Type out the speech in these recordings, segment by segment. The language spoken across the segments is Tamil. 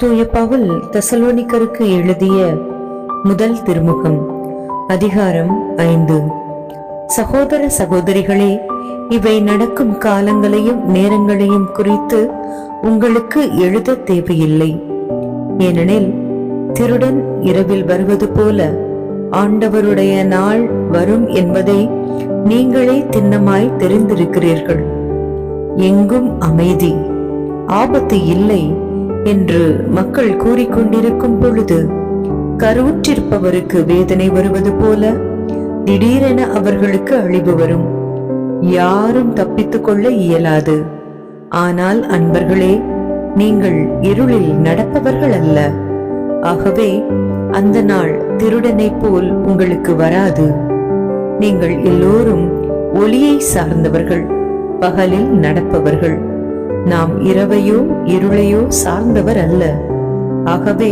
தூய பவுல் தெசலோனிக்கருக்கு எழுதிய முதல் திருமுகம், அதிகாரம் 5. சகோதர சகோதரிகளே, இவை நடக்கும் காலங்களையும் நேரங்களையும் குறித்து உங்களுக்கு எழுத தேவையில்லை. ஏனெனில் திருடன் இரவில் வருவது போல ஆண்டவருடைய நாள் வரும் என்பதை நீங்களே திண்ணமாய் தெரிந்திருக்கிறீர்கள். எங்கும் அமைதி, ஆபத்து இல்லை என்று மக்கள் கூறிக்கொண்டிருக்கும் பொழுது கருவுற்றிருப்பவருக்கு வேதனை வருவது போல திடீரென அவர்களுக்கு அழிவு வரும். யாரும் தப்பித்துக் கொள்ள இயலாது. ஆனால் அன்பர்களே, நீங்கள் இருளில் நடப்பவர்கள் அல்ல. ஆகவே அந்த நாள் திருடனை போல் உங்களுக்கு வராது. நீங்கள் எல்லோரும் ஒளியை சார்ந்தவர்கள், பகலில் நடப்பவர்கள். நாம் இரவையோ இருளையோ சார்ந்தவர் அல்ல. ஆகவே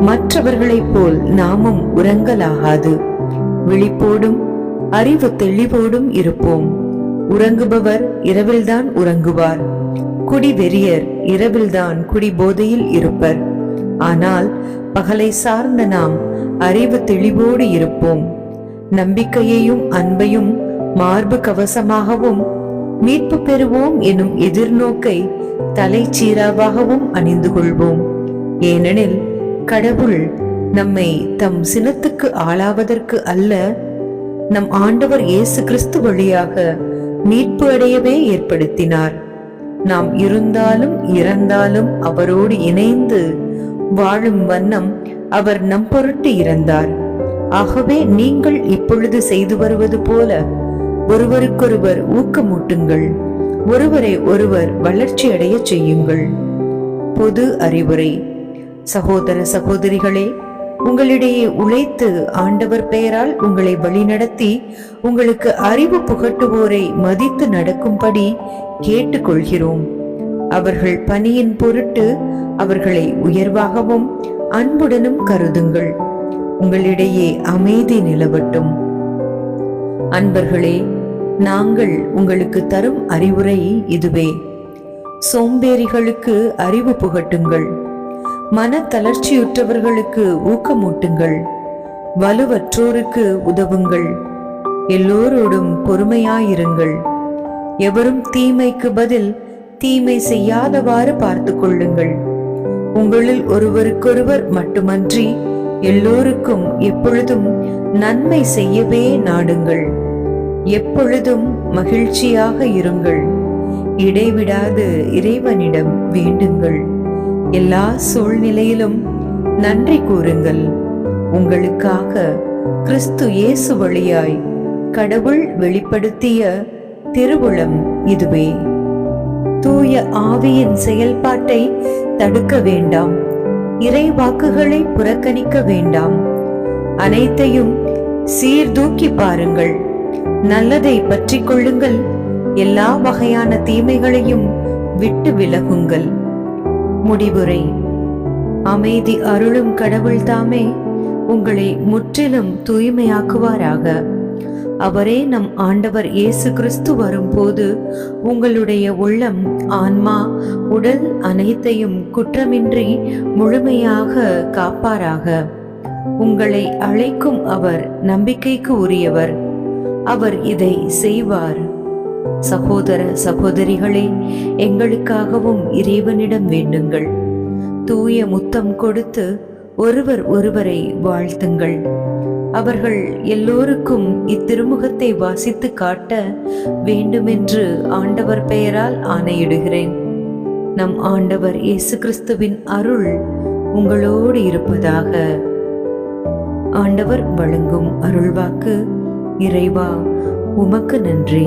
மற்றவர்களைப் போல் நாமும் உறங்கலாகாது. விழிப்போடும் அறிவு தெளிவோடும் இருப்போம். உறங்குபவர் இரவில்தான் உறங்குவார். குடிவெறியர் இரவில்தான் குடிபோதையில் இருப்பர். ஆனால் பகலை சார்ந்த நாம் அறிவு தெளிவோடு இருப்போம். நம்பிக்கையையும் அன்பையும் மார்பு கவசமாகவும் மீட்பு பெறுவோம் எனும் எதிர்நோக்கை தலைச்சீராவாகவும் அணிந்து கொள்வோம். ஏனெனில் கடவுள் நம்மை தம் சினத்துக்கு ஆளாவதற்கு அல்ல, நம் ஆண்டவர் இயேசு கிறிஸ்து வழியாக மீட்பு அடையவே ஏற்படுத்தினார். நாம் இருந்தாலும் இறந்தாலும் அவரோடு இணைந்து வாழும் வண்ணம் அவர் நம் பொருட்டு இறந்தார். ஆகவே நீங்கள் இப்பொழுது செய்து வருவது போல ஒருவருக்கொருவர் ஊக்கமூட்டுங்கள், ஒருவரை ஒருவர் வளர்ச்சி அடைய செய்யுங்கள். பொது அறிவுரை. சகோதர சகோதரிகளே, உங்களிடையே உழைத்து ஆண்டவர் பெயரால் உங்களை வழிநடத்தி உங்களுக்கு அறிவு புகட்டுவோரை மதித்து நடக்கும்படி கேட்டுக்கொள்கிறோம். அவர்கள் பணியின் பொருட்டு அவர்களை உயர்வாகவும் அன்புடனும் கருதுங்கள். உங்களிடையே அமைதி நிலவட்டும். அன்பர்களே, நாங்கள் உங்களுக்கு தரும் அறிவுரை இதுவே. சோம்பேறிகளுக்கு அறிவு புகட்டுங்கள், மன தளர்ச்சியுற்றவர்களுக்கு ஊக்கமூட்டுங்கள், வலுவற்றோருக்கு உதவுங்கள், எல்லோரோடும் பொறுமையாயிருங்கள். எவரும் தீமைக்கு பதில் தீமை செய்யாதவாறு பார்த்து கொள்ளுங்கள். உங்களில் ஒருவருக்கொருவர் மட்டுமன்றி எல்லோருக்கும் எப்பொழுதும் நன்மை செய்யவே நாடுங்கள். எப்பொழுதும் மகிழ்ச்சியாக இருங்கள். இடைவிடாது இறைவனிடம் வேண்டுங்கள். எல்லா சூழ்நிலையிலும் நன்றி கூறுங்கள். உங்களுக்காக கிறிஸ்து இயேசு வழியாய் கடவுள் வெளிப்படுத்திய திருவுளம் இதுவே. தூய ஆவியின் செயல்பாட்டை தடுக்க வேண்டாம். இறை வாக்குகளை புறக்கணிக்க வேண்டாம். அனைத்தையும் சீர்தூக்கி பாருங்கள். நல்லதை பற்றி கொள்ளுங்கள். எல்லா வகையான தீமைகளையும் விட்டு விலகுங்கள். முடிவுரை. அமைதி அருளும் கடவுள் தாமே உங்களை முற்றிலும் தூய்மையாக்குவாராக. அவரே நம் ஆண்டவர் இயேசு கிறிஸ்து வரும்போது உங்களுடைய உள்ளம், ஆன்மா, உடல் அனைத்தையும் குற்றமின்றி முழுமையாக காப்பாராக. உங்களை அழைக்கும் அவர் நம்பிக்கைக்கு உரியவர். அவர் இதை செய்வார். சகோதர சகோதரிகளே, எங்களுக்காகவும் இறைவனிடம் வேண்டுங்கள். தூய முத்தம் கொடுத்து ஒருவர் ஒருவரை வாழ்த்துங்கள். அவர்கள் எல்லோருக்கும் இத்திருமுகத்தை வாசித்து காட்ட வேண்டுமென்று ஆண்டவர் பெயரால் ஆணையிடுகிறேன். நம் ஆண்டவர் இயேசு கிறிஸ்துவின் அருள் உங்களோடு இருப்பதாக. ஆண்டவர் வழங்கும் அருள்வாக்கு. இறைவா, உமக்கு நன்றி.